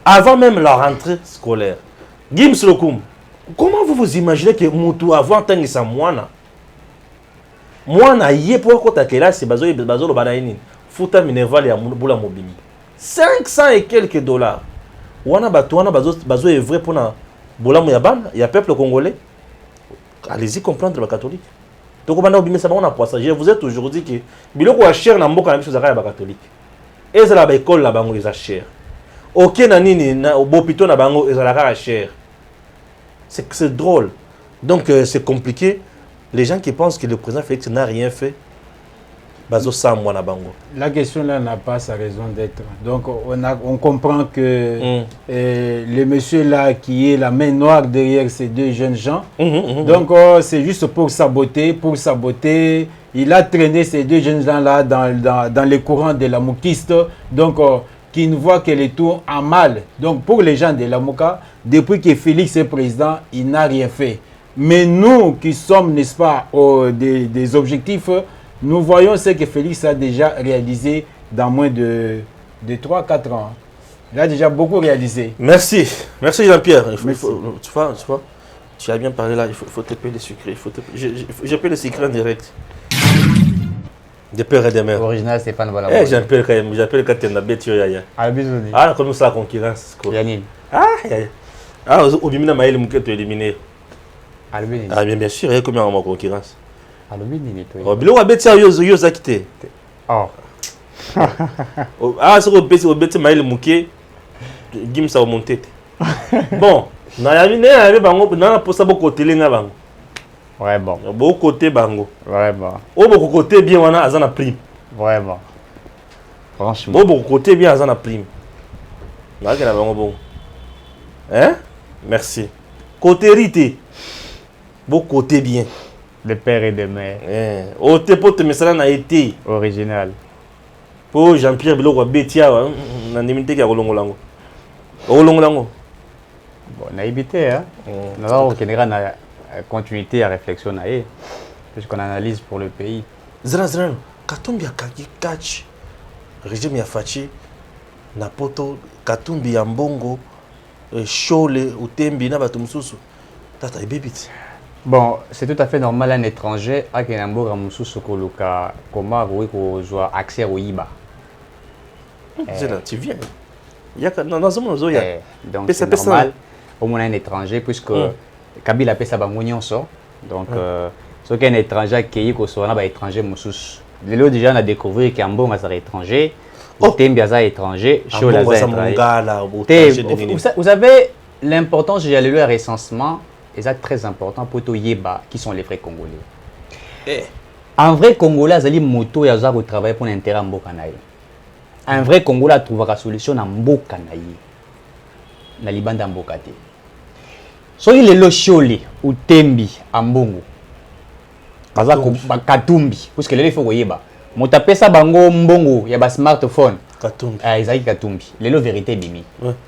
avant même la rentrée scolaire? Gims Lokoum, comment vous imaginez que Moutou avant tant que ça moana? Moana yé pour quoi ta classe c'est bazo le banaini. Fouta minerval ya boula mobili. 500 et quelques dollars. Wana batouana bazo est vrai pour na boula moyaban, il y a peuple congolais. Allez-y comprendre le catholique. Donc on a oublié ça on a poisson. Je vous ai toujours dit que biloko a cher na mboka na biso za ka catholique. Et ça la école la bango ils a cher. OK na nini na bopito na bango ils a la cher. C'est drôle. Donc c'est compliqué. Les gens qui pensent que le président Félix n'a rien fait, bazo sa moi na bango. La question là n'a pas sa raison d'être. Donc on comprend que le monsieur là qui est la main noire derrière ces deux jeunes gens. Donc c'est juste pour saboter. Il a traîné ces deux jeunes gens là dans les courants de la moukiste. Donc qui ne voit que les tours en mal. Donc pour les gens de la Mouka, depuis que Félix est président, il n'a rien fait. Mais nous qui sommes, n'est-ce pas, des objectifs, nous voyons ce que Félix a déjà réalisé dans moins de 3-4 ans. Il a déjà beaucoup réalisé. Merci. Merci Jean-Pierre. Tu vois, tu as bien parlé là, il faut te payer les secrets. Je paye les secrets en direct. Des pères et des mères. Original Stéphane Balabon. J'appelle quand tu es en bête. Ah, comme ça la concurrence. Yannick. Au Bimina Maël Mouké tu éliminé. Ah bien sûr, il y a combien en concurrence? Oh, bilo abeti yo zakite. Oh. Ah, c'est au beti Maël Mouké Gim ça monter. Bon, na yamine avec bango na posa boko telenga bango. Ouais bon. Beaucoup côté bango. Ouais bon. Au beaucoup côté bien wana azana prime. Ouais bon. Franchement. Beaucoup côté bien azana prime. Là que na bango bon. Hein? Merci. Côté rité. Beaucoup côté bien. De père et de mère. Oh te pote mesala na été. Original. Pour Jean-Pierre Biloko Betia na ndimite ka kolongolango. Kolongolango. Bon, on a évité hein. On va retenir na continuité à réflexion naé puisqu'on analyse pour le pays. Zran Katumbi akaki catch régime ya fachi na poto Katumbi ya mbongo Chole utembi na bato mususu tata ibibiti. Bon, c'est tout à fait normal un étranger à Kenambo Ramususu koluka comment oui ko joa accès au IBA. C'est là tu viens. Il y a dans zone zo ya. Donc c'est normal au moins un étranger puisque Kabila pesa bango nyonso. Donc ce qu'un étranger qui ko so na ba étranger mususu. Lelo déjà on a découvert qu'Ambongo est étranger. Tembi est étranger, Chole est étranger. Vous savez l'importance j'ai le recensement. Et c'est très important pour tout Yeba qui sont les vrais Congolais. Un vrai Congolais, il y a moto et il travaille pour l'intérêt en Mbokanaï. Un vrai Congolais trouvera la solution en Mbokanaï. Dans les bandes en Mbokate. So il est le Chole ou Tembi en Mbongo. Katumbi. Parce que les faut Yeba. Moto pesa bango Mbongo, il y a un smartphone. Katumbi. Ah, ils ont Katumbi. Les vérité bimi.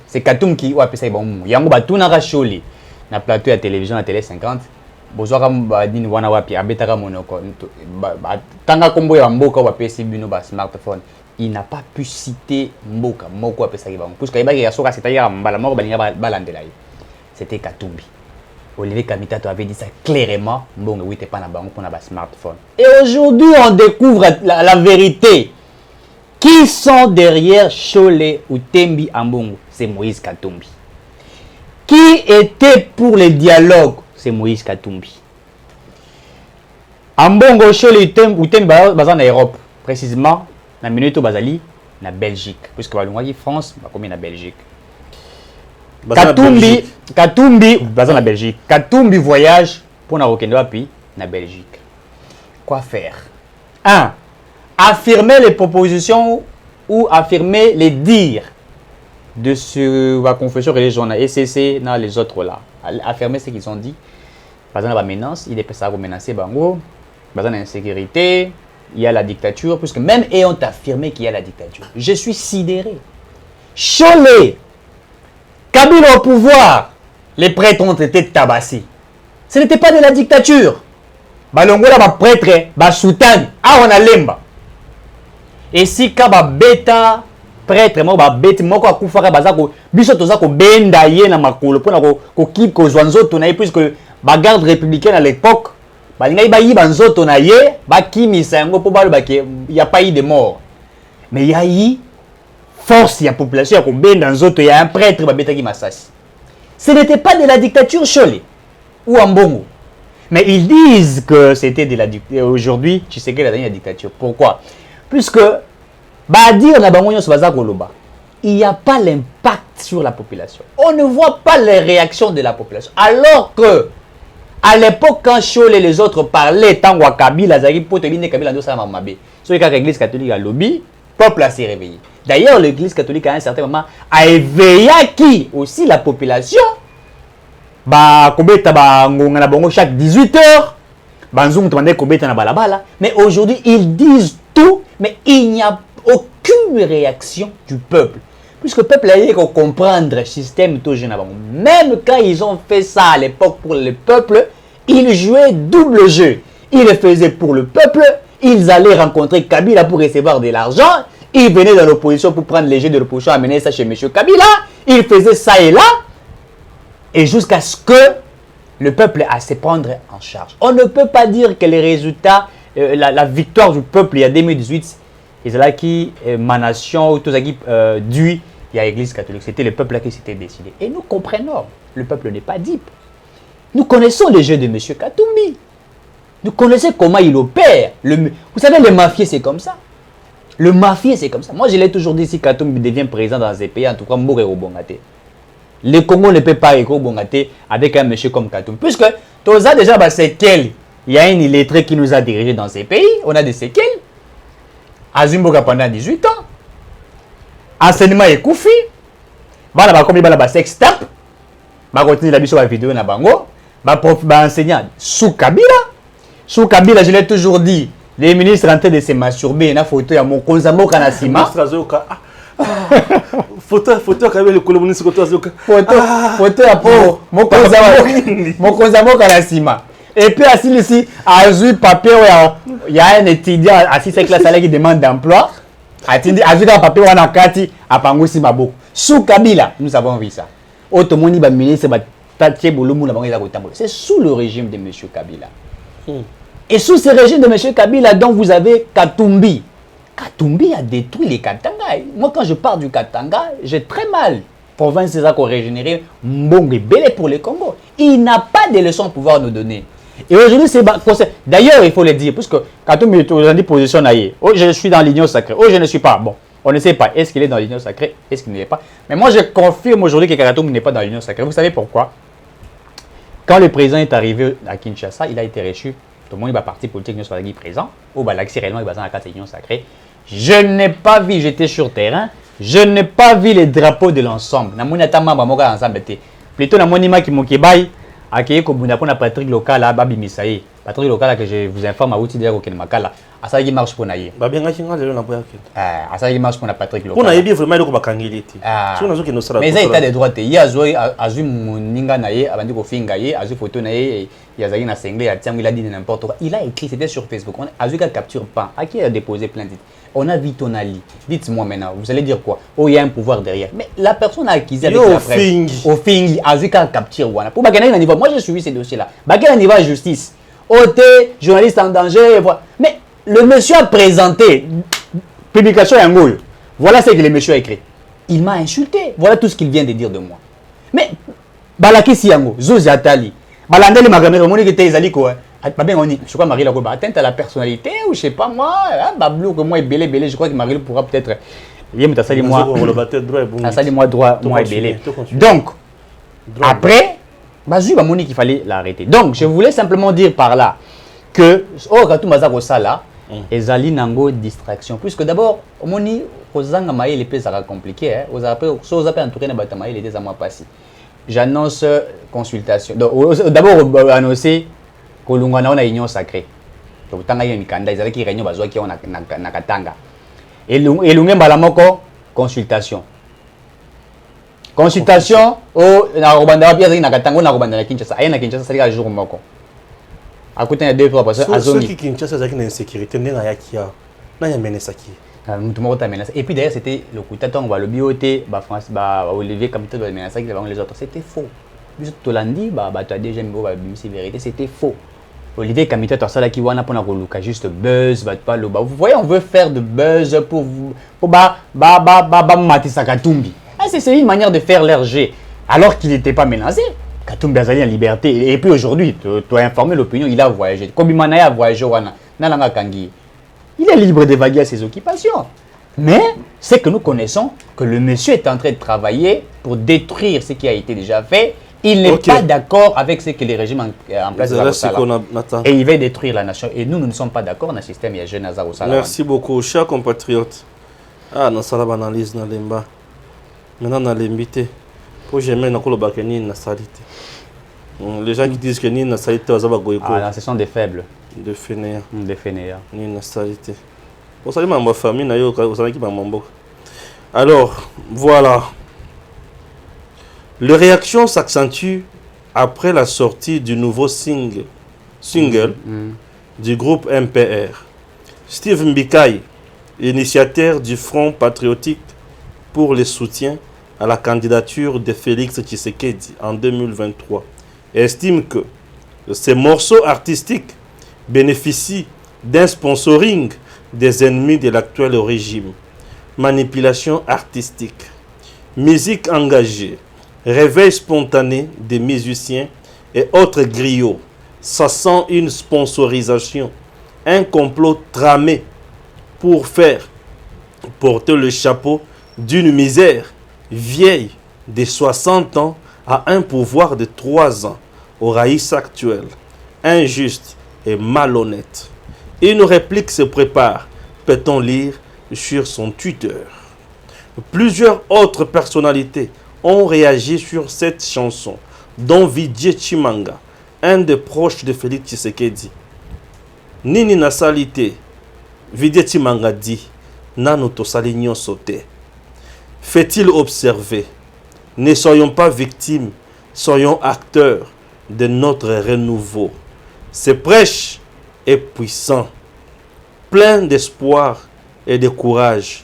C'est Katumbi qui a pesa bango. Yango batunara Chole. Na plateau à télévision à télé 50 bozwaka badini wana wapi abetaka monoko tanga kombo ya mboka wa PC bino ba smartphone il n'a pas pu citer mboka moko apesa ki bango parce que ibaki ya soka c'est-à-dire mbala moko balinga balandela ye c'était Katumbi. Olivier Kamitato avait dit ça clairement mbongo oui t'es pas na bango pour na ba smartphone et aujourd'hui on découvre la vérité qui sont derrière Chole ou Tembi Ambongo. C'est Moïse Katumbi. Qui était pour le dialogue? C'est Moïse Katumbi. Ambongo Chole ou Tembi baza en Europe, précisément na minute bazali na Belgique, puisque balongaki France, bakomi na Belgique. Katumbi baza na Belgique. Katumbi voyage pour na rokende wapi na Belgique. Quoi faire? 1. Affirmer les propositions ou affirmer les dires de la confession religieuse, ECC, dans les autres là. Affirmer ce qu'ils ont dit. Par exemple, la menace, il est peut ça menacer Bango. Par exemple, l'insécurité, il y a la dictature, puisque même ayant affirmé qu'il y a la dictature, je suis sidéré. Cholet, Kabila au pouvoir, les prêtres ont été tabassés. Ce n'était pas de la dictature. Balongola ba prêtre, ba sultan, on a lemba. Et si kaba beta prêtre mo ba beti moko akufaka bazako biso tozako benda ye na makolo pona ko kip ko zwanzoto na puisque ba garde républicaine à l'époque balinga ba yi banzoto na ye ba kimisa yango po balo bake y a pas eu de mort. Mais il y a eu force ya population ko benda nzoto ya un prêtre ba beta ki masasi. Ce n'était pas de la dictature Cholet ou Ambongo. Mais ils disent que c'était de la dictature. Aujourd'hui, tu sais quelle est la dernière dictature. Pourquoi? Puisque, il n'y a pas l'impact sur la population. On ne voit pas les réactions de la population. Alors que, à l'époque, quand Cholet et les autres parlaient, tant que Kabila, Kabila, l'église catholique a lobby, le peuple s'est réveillé. D'ailleurs, l'église catholique, à un certain moment, a éveillé qui aussi la population. Chaque 18 heures, mais aujourd'hui, ils disent tout, mais il n'y a aucune réaction du peuple. Puisque le peuple a eu qu'à comprendre le système tout jeune. Même quand ils ont fait ça à l'époque pour le peuple, ils jouaient double jeu. Ils le faisaient pour le peuple, ils allaient rencontrer Kabila pour recevoir de l'argent, ils venaient dans l'opposition pour prendre les jeux de l'opposition, amener ça chez M. Kabila, ils faisaient ça et là, et jusqu'à ce que le peuple a se prendre en charge. On ne peut pas dire que les résultats, la victoire du peuple il y a 2018, c'est là qui manation, tout ça qui dû il y a l'Église catholique. C'était le peuple qui s'était décidé. Et nous comprenons, le peuple n'est pas dupe. Nous connaissons les jeux de M. Katumbi. Nous connaissons comment il opère. Vous savez, le mafieux, c'est comme ça. Le mafieux, c'est comme ça. Moi, je l'ai toujours dit, si Katumbi devient président dans ces pays, en tout cas, mourir au Bongate. Le Congo ne peut pas être au Bongate avec un monsieur comme Katumbi. Puisque, tout ça, déjà, séquelles. Il y a une illettrée qui nous a dirigés dans ces pays. On a des séquelles. Azumboka pendant 18 ans. Enseignement est koufi. Voilà, comme il y a sex tap. Je continue la vidéo na bango. Enseignant sous Kabila. Sous Kabila, je l'ai toujours dit. Les ministres en train de se masturber. Il y a une photo de mon Konzamo Kanasima. Photo quand même le colonisme photo à pour mon Konzamo Kanasima. Et puis ici à Azui papier il y a un étudiant à 6 classes qui demande d'emploi. Azui papier on a kati à Pangosi Mabo. Sous Kabila, nous avons vu ça. Automoni ba ministre ba tatie bolumu la bango za. C'est sous le régime de M. Kabila. Et sous ce régime de M. Kabila, donc vous avez Katumbi. Katumbi a détruit les Katanga. Moi, quand je parle du Katanga, j'ai très mal. Province, c'est ça qu'on régénéré Mbongue Belé pour le Congo. Il n'a pas de leçons à pouvoir nous donner. Et aujourd'hui, c'est... D'ailleurs, il faut le dire, puisque Katumbi est aujourd'hui position naïe. Oh, je suis dans l'union sacrée. Oh, je ne suis pas. Bon, on ne sait pas. Est-ce qu'il est dans l'union sacrée? Est-ce qu'il ne l'est pas? Mais moi, je confirme aujourd'hui que Katumbi n'est pas dans l'union sacrée. Vous savez pourquoi? Quand le président est arrivé à Kinshasa, il a été reçu. Tout le monde va parti politique ne soit présent. Ou l'accès réellement dans la carte de l'union sacrée. Je n'ai pas vu, j'étais sur terrain, je n'ai pas vu les drapeaux de l'ensemble. Plutôt, qui m'a accueilli comme Patrick Local à Babi Misaï. Patrick Local que je vous informe à outil de Makala. À ça, il marche pour naïe. À ça, il marche pour Patrick Local. On a dit vraiment que Bakangiliti. Mais il y a des droits. Il y a Azui Moninga Naye, Abandiko Fingaye, Azui Photo Naye, Yazagi na Senglé, il a dit n'importe quoi. Il a écrit, c'était sur Facebook. Azui ne capture pas. À qui a déposé plainte? On a vu ton Ali. Dites-moi maintenant, vous allez dire quoi? Oh, il y a un pouvoir derrière. Mais la personne a acquis avec la presse. Au Fingi, Azui capture. Pour Bagana niveau, moi j'ai suivi ces dossiers-là. Bagana niveau à justice. OT, journaliste en danger. Mais le monsieur a présenté publication Yangoul. Voilà ce que le monsieur a écrit. Il m'a insulté. Voilà tout ce qu'il vient de dire de moi. Mais Balaki Siango, Zozi Atali, Balandeli Magamero, Monique Tezali quoi? Je crois que Marie Lagoba atteinte à la personnalité ou je sais pas moi, Bablou que moi est belé, je crois que Marie pourra peut-être. Moi droit, moi est belé. Donc, après, Bazu Bamoni qu'il fallait l'arrêter. Donc, je voulais simplement dire par là que, quand tout Mazako ça là, ezali nango distraction. Puisque d'abord, Moni, Ozanga Maï, les pays sera compliqué. Aux appels en tout cas, Batamaï, les 2 mois passés. J'annonce consultation. D'abord, annoncer. Kolungana na union sacrée. Donc tanga yeni kanda izali ki réunion bazwa ki on na katanga. Et lunge balamoko consultation. Consultation au Narobanda Biazaki Nakatango Narobanda Kinshasa. Aïe na Kinshasa, ça jour moko. À côté de 2-3 personnes. Ceux qui Kinshasa, c'est une insécurité. N'est pas Yakia. N'a pas Menesaki. Et puis d'ailleurs, c'était le coup de le BOT, France, Olivier Kamito, les autres. C'était faux. Tolandi, tu as déjà une vérité, c'était faux. Olivier Kamito, tu as ça qui wana pour juste buzz, vous voyez, on veut faire de buzz pour vous. Matissa Katumbi. C'est une manière de faire l'RG, alors qu'il n'était pas menacé. Katumbi a en liberté. Et puis aujourd'hui, tu as informé l'opinion, il a voyagé. Kobimanaya a voyagé, Nalanga Kangi. Il est libre d'évaluer ses occupations. Mais c'est que nous connaissons que le monsieur est en train de travailler pour détruire ce qui a été déjà fait. Il n'est pas d'accord avec ce que les régimes en place et il veut détruire la nation. Et nous ne sommes pas d'accord dans le système. Il y a jeune Merci beaucoup, chers compatriotes. Ah, dans la analyse, dans l'emba. Maintenant, dans l'invité. Pour jamais, dans le bakeni, dans la salité. Les gens qui disent que ni na salité ce sont des faibles. De fainéants. Des fainéants. Ni na salité. Vous savez, ma famille, vous savez qui m'a alors, voilà. Les réactions s'accentuent après la sortie du nouveau single du groupe MPR. Steve Mbikai, initiateur du Front patriotique pour le soutien à la candidature de Félix Tshisekedi en 2023, estime que ces morceaux artistiques bénéficient d'un sponsoring des ennemis de l'actuel régime. Manipulation artistique, musique engagée, réveil spontané des musiciens et autres griots. Ça sent une sponsorisation, un complot tramé pour faire porter le chapeau d'une misère vieille de 60 ans à un pouvoir de 3 ans au raïs actuel, injuste et malhonnête. Une réplique se prépare, peut-on lire sur son Twitter. Plusieurs autres personnalités ont réagi sur cette chanson, dont Vijay Chimanga, un des proches de Félix Tshisekedi. Nini na salité, Vijay Chimanga dit, Nano to salignon sauté. Fait-il observer, ne soyons pas victimes, soyons acteurs de notre renouveau. Ce prêche est puissant, plein d'espoir et de courage.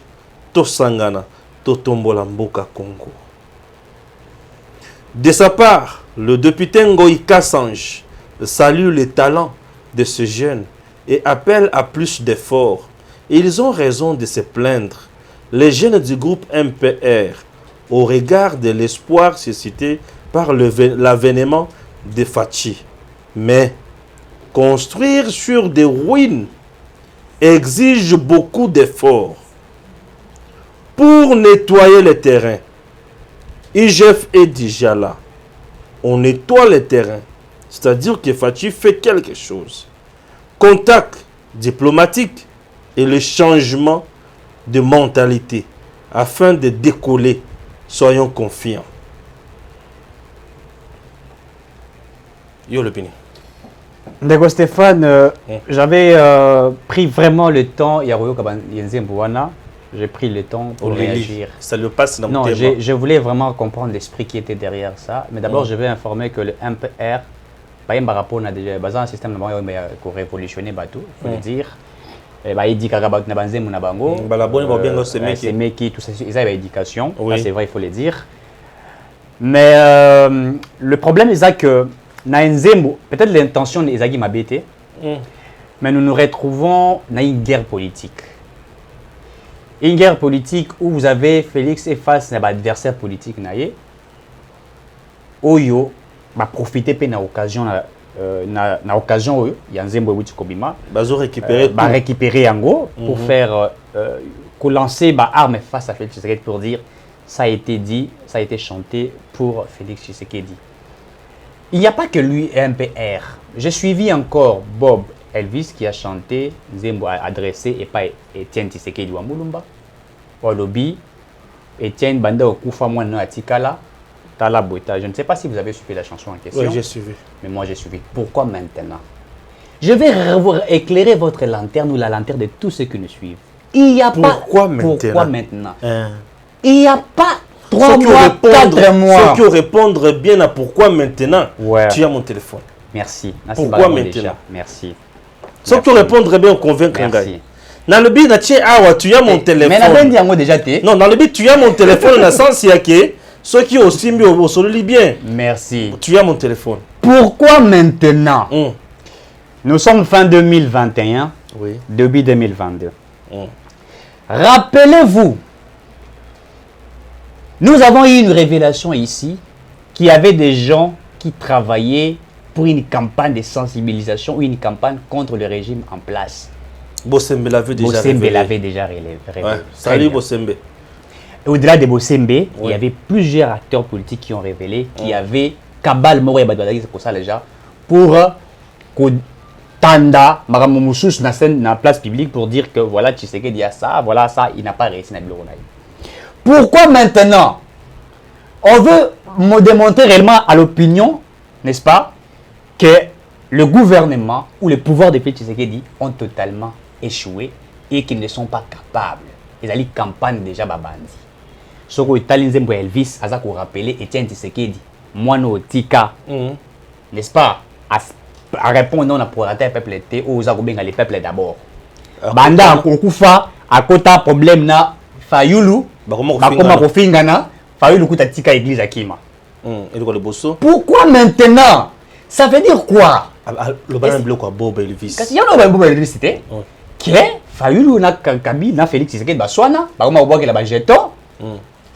Tosangana, Totombola Mboka Congo. De sa part, le député Ngoï Kassange salue les talents de ce jeune et appelle à plus d'efforts. Ils ont raison de se plaindre. Les jeunes du groupe MPR, au regard de l'espoir suscité par l'avènement de Fachi. Mais construire sur des ruines exige beaucoup d'efforts. Pour nettoyer les terrains, IGF est déjà là. On nettoie les terrains, c'est-à-dire que Fachi fait quelque chose. Contact diplomatique et le changement de mentalité afin de décoller. Soyons confiants. Yo le Pini. Ndeko Stéphane, j'avais pris vraiment le temps, j'ai pris le temps pour réagir. Ça le passe dans non, je voulais vraiment comprendre l'esprit qui était derrière ça. Mais d'abord, je vais informer que le MPR, par rapport à un système qui a révolutionné tout, il faut le dire. Il dit qu'il y a tout ça, ils ont une éducation, c'est vrai, il faut le dire. Mais le problème, c'est que peut-être l'intention des Zagi m'a bêté, mais nous nous retrouvons dans une guerre politique. Une guerre politique où vous avez Félix et face à l'adversaire politique, Oyo va profiter de l'occasion. Na occasion il y a Nzembo Witi Kobima récupérer Yango pour faire lancer arme face à Félix Tshisekedi pour dire ça a été dit, ça a été chanté pour Félix Tshisekedi. Il n'y a pas que lui MPR. J'ai suivi encore Bob Elvis qui a chanté Nzembo adressé et pas Etienne Tshisekedi wa Mulumba. Walobi Etienne Banda Okufa Mwana Atikala. Je ne sais pas si vous avez suivi la chanson en question. Oui, j'ai suivi. Mais moi, j'ai suivi. Pourquoi maintenant? Je vais éclairer votre lanterne ou la lanterne de tous ceux qui nous suivent. Il n'y a Pourquoi pas... maintenant? Pourquoi maintenant? Il n'y a pas 3 mois, 4 mois. Ceux qui répondre bien à pourquoi maintenant, tu as mon téléphone. Merci. Pourquoi maintenant? Merci. Ceux qui répondre bien, convaincre un gars. Dans le but, tu as mon téléphone. Mais déjà non, dans le but, tu as mon téléphone dans le sens, il y a que ceux qui aussi au sol bien. Merci. Tu as mon téléphone. Pourquoi maintenant? Nous sommes fin 2021, début 2022. Rappelez-vous, nous avons eu une révélation ici qu'il y avait des gens qui travaillaient pour une campagne de sensibilisation ou une campagne contre le régime en place. Bossembe l'avait déjà révélé. Salut Bossembe. Au-delà de Bossembe, il y avait plusieurs acteurs politiques qui ont révélé qu'il y avait Kabal Moro et Badouadagi, c'est pour ça déjà, pour Tanda, Maramoussous, dans la place publique pour dire que voilà, Tshisekedi dit ça, voilà ça, il n'a pas réussi à le. Pourquoi maintenant on veut me démontrer réellement à l'opinion, n'est-ce pas, que le gouvernement ou le pouvoir de Félix Tshisekedi ont totalement échoué et qu'ils ne sont pas capables. Ils ont une campagne déjà babandi. Ce que Italinzembo Elvis a rappelé Etienne Tshisekedi, moi no tika, n'est-ce pas, à répondre non pour rater le peuple ou aux arguments les peuples d'abord. Banda Kokufa à côté problème na Fayulu, bakoma kofingana, Fayulu kuta tika église akima. Pourquoi maintenant? Ça veut dire quoi? Le balan bloc à Bob Elvis. Parce qu'il y a un Bob Elvis, c'était que Fayulu na Kabi na Félix Tshisekedi baswana, bakoma boba que la bajeton.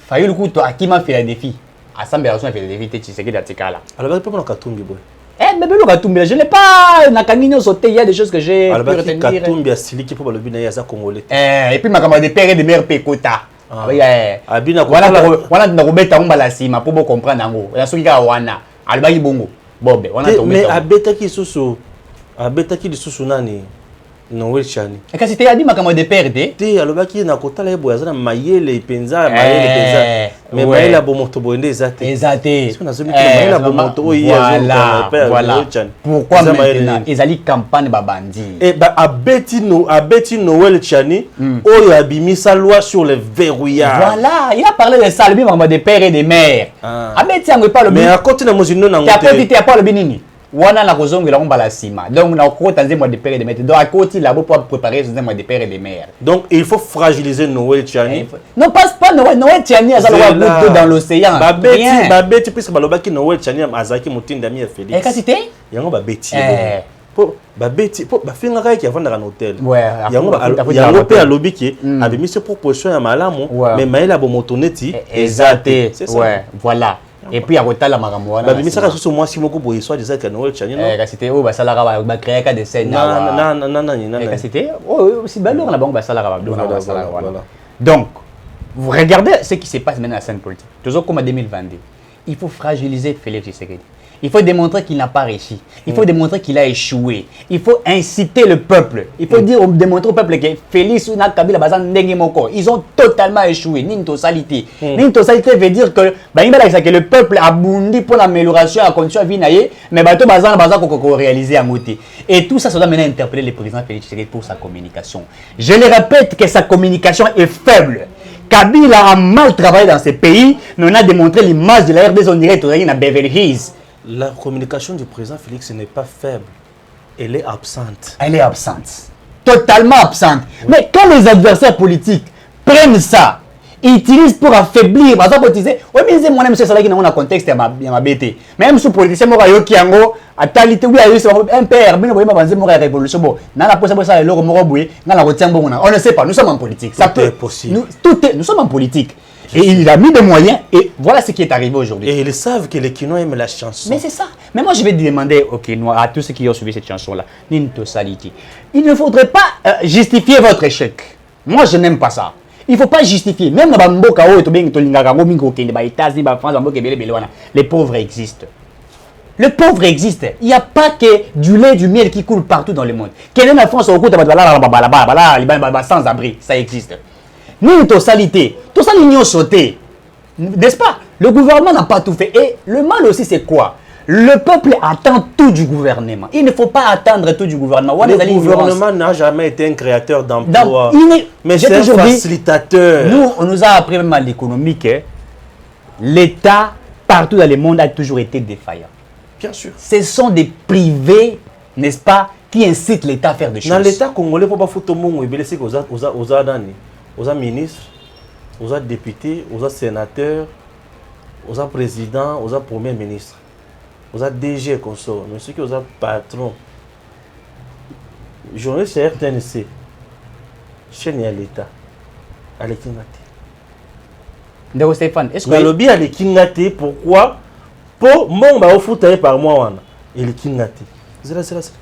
Fayulu kuto akima fait le défi. Assemblée nationale fait le défi Tshisekedi atikala. Alors pas pour Katumbi boy. Mais le Katumbi, je n'ai pas Nakangino sauté, il y a des choses que j'ai pu retenir. Katumbi a stylé qui pour le but na congolais. Et puis ma camarade de père et de mère Pekota. Voilà na robeta ngala sima pour comprendre ngo. La soki ka wana. Albaki bongo. Bobe, on a tombé. Mais abetaki susu nani Noël Chani. Et quand c'était dit ma camarade de père te alobaki na kotala ebo yazana mayele penza mais mayele bomoto boende ezate est-ce qu'on a zomi mayele bomoto oyi voilà pourquoi maintenant ezali campagne babandi et abeti Noël Chani oyo abimisa loi sur les verrouillages. Voilà, il a parlé de ça le bien des pères et des mères abeti yango pas le mais à côté na mozino na ngote tu as pas le binini wana la kozongi la mbala sima donc na kota nzembo de père et de mère donc à côté là pour préparer ce nzembo de père et de mère donc il faut fragiliser Noël Chani non pas Noël Chani azala goutte dans l'océan babeti puisque balobaki Noël Chani azaki mutinda mi Félix et kasite yango babeti po babeti po bafinga kai ki avanda na hôtel yango pe alobi ki abimise proposition ya malamu mais maila bomotoneti ezate ouais voilà. Et puis à côté la maramouana. Mais ça reste moi si beaucoup pour histoire des que Noël Chani non. C'était oh bah ça la va créer des scènes. Non. C'était oh aussi belle la banque bah ça la donc vous regardez ce qui se passe maintenant à la scène politique. Toujours comme en 2022. Il faut fragiliser Félix Tshisekedi. Il faut démontrer qu'il n'a pas réussi. Il faut démontrer qu'il a échoué. Il faut inciter le peuple. Il faut démontrer au peuple que Félix ou Kabila Bazan Nengemoko, ils ont totalement échoué. Nintosalité. Nintosalité veut dire que le peuple a bondi pour l'amélioration, la condition de vie, mais Bato Bazan Koko réalisé à Mouti. Et tout ça, ça doit maintenant interpeller le président Félix Tshisekedi pour sa communication. Je le répète que sa communication est faible. Kabila a mal travaillé dans ce pays, mais on a démontré l'image de la RDC, on dirait à Beverly Hills. La communication du président Félix n'est pas faible. Elle est absente. Elle est absente. Totalement absente. Oui. Mais quand les adversaires politiques prennent ça, ils utilisent pour affaiblir. Par exemple, ils disent, oui, mais mon ami, c'est ça qui est dans le contexte de ma BT. Même si le politicien m'a dit qu'il y a un talité, oui, un père, mais il y a une révolution. On ne sait pas, nous sommes en politique. Ça peut être possible. Nous sommes en politique. Et il a mis des moyens et voilà ce qui est arrivé aujourd'hui. Et ils savent que les Kinois aiment la chanson. Mais c'est ça. Mais moi je vais demander aux Kinois, à tous ceux qui ont suivi cette chanson-là, Nintosaliti, il ne faudrait pas justifier votre échec. Moi je n'aime pas ça. Il ne faut pas justifier. Même dans les pauvres existent. Les pauvres existent. Il n'y a pas que du lait, du miel qui coule partout dans le monde. Quelqu'un en France, sans abri, ça existe. Nintosalité, tout ça l'union sauté. N'est-ce pas? Le gouvernement n'a pas tout fait. Et le mal aussi, c'est quoi? Le peuple attend tout du gouvernement. Il ne faut pas attendre tout du gouvernement. Le gouvernement n'a jamais été un créateur d'emplois. Mais c'est un facilitateur. Nous, on nous a appris même à l'économie que l'État, partout dans le monde, a toujours été défaillant. Bien sûr. Ce sont des privés, n'est-ce pas, qui incitent l'État à faire des choses. Dans l'État congolais, pour pas foutre mon il blessé aux ministres, aux députés, aux sénateurs, aux présidents, aux premiers ministres, aux DG consort, mais ceux qui aux patrons. Journaliste chez RTNC, chaîne à l'État, à l'État. Donc Stéphane, est-ce que le lobby à l'État, pourquoi? Pour mon ba au foot par mois wana, il est c'est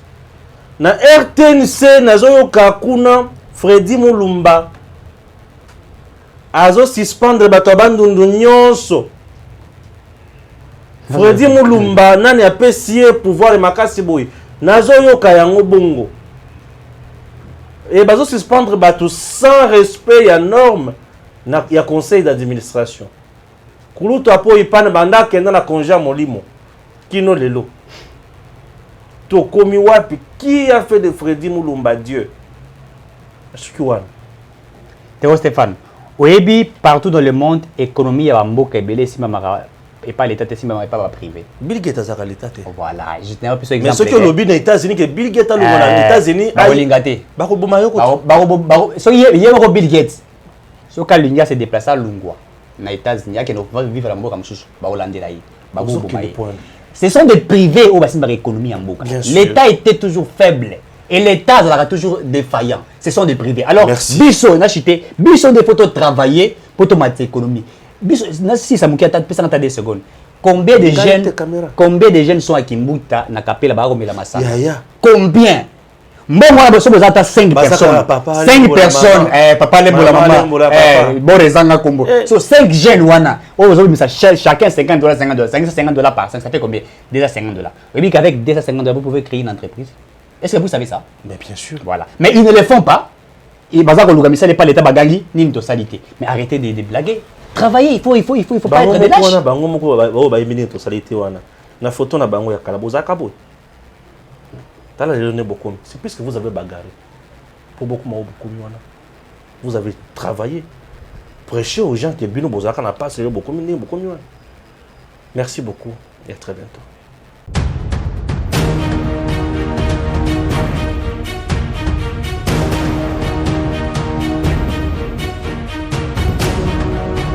na RTNC nazoyoka kuna Freddy Mulumba azo suspendre bato bandundu nyonso. Freddy Mulumba nani apesi pouvoir makasi boy nazoyoka yango bongo et bazo suspendre bato sans respect ya norme na ya conseil d'administration kulutu apo ipana banda kenda na congé molimo kino lelo. Tokomi wapi? Qui a fait de Freddy Mulumba Dieu? Théo Stéphane, oyebi partout dans le monde, économie ya mboka ebele simama et pas l'État simama et pas privé. Bill Gates a l'État. Voilà, je tenais un peu ce exemple. Mais ce que le lobby des États-Unis que Bill Gates a les États-Unis a lingate. Bako bomayoko. Bako so yemo Bill Gates. So ka linga se déplacer à Lungwa na États-Unis que nous vivre la mboka msusu ba Hollandais yi. Bako bomaye. Ce sont des privés au bassin de l'économie en Boka. L'État était toujours faible et l'État sera toujours défaillant. Ce sont des privés. Alors, Bisso, on a chité, Bisso des photos travailler pour tomate économie. Bisso, si ça m'a fait 2 secondes. Combien de jeunes sont à Kimbuta, na Kapela, Baromé, la Massa? Combien? Bon, moi, je suis à 5 personnes. 5 personnes. Papa, les moula, maman. Bon, les anga combo. So, 5 jeunes, wana. Aujourd'hui, chacun $50, $50. $550 par 5, ça fait combien? Déjà $50. Et puis qu'avec déjà $50, vous pouvez créer une entreprise. Est-ce que vous savez ça? Mais bien sûr. Voilà. Mais ils ne le font pas. Et Bazar Olugamisa n'est pas l'État bagangi, ni une totalité. Mais arrêtez de blaguer. Travailler, il faut pas être des lâches. Bango moko ba yemini totalité wana. Na photo na bango ya kalaboza kabo. C'est puisque vous avez bagarré. Pour beaucoup, vous avez travaillé. Prêchez aux gens que Bino Bozaka n'a pas, c'est beaucoup mieux. Merci beaucoup et à très bientôt.